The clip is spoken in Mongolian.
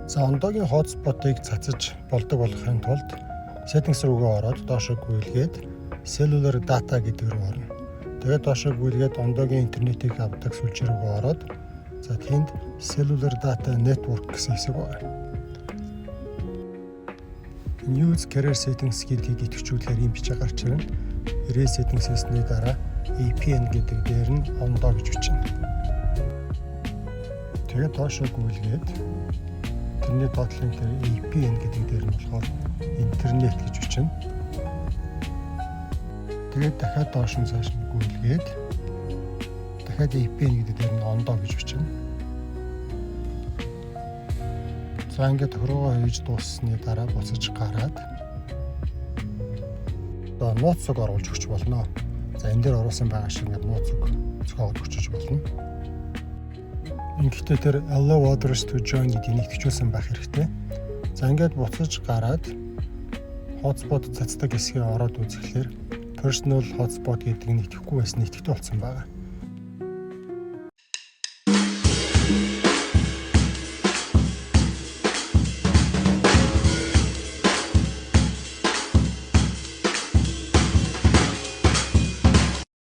За ондоогийн хотспотыг цацаж болдог болгохын тулд settings руугаа ороод доошо гүйлгээд cellular data гэдэг рүү орно. Тэгээд доошо гүйлгээд ондоогийн интернетийг авдаг сүлжээ рүүгээ ороод за тэнд cellular data network гэсэн хэсэг байна. Use carrier settings гэдгийг идэвхжүүлэхээр юм бичиж гарч ирнэ. Carrier settings хийсний дараа APN гэдэг дээр нь ондоо гэж бичнэ. Тэгээд доошо гүйлгээд интернет бодлын дээр APN гэдэг дээр нь болохоор интернет гэж бичнэ. Тэгээд дахиад доош нь цааш нь гүйлгээд дахиад APN гэдэг дээр нь ондоо гэж бичнэ. За ингээд хөрөөгөө хийж дууссаны дараа буцаж гараад одоо нууцыг оруулж өгч болно. За энэ дээр оруулсан байгаа шиг ингээд нууцыг зохиогд өгч болно. Ингээд тэр allow others to join гэдгийг нэгтгэжүүлсэн байх хэрэгтэй. За ингээд буцаж гараад hotspot цацдаг хэсгээ ороод үзэхлээр personal hotspot гэдэг нь нэгтгэхгүй байсан нэгтгэвтэй болсон байгаа.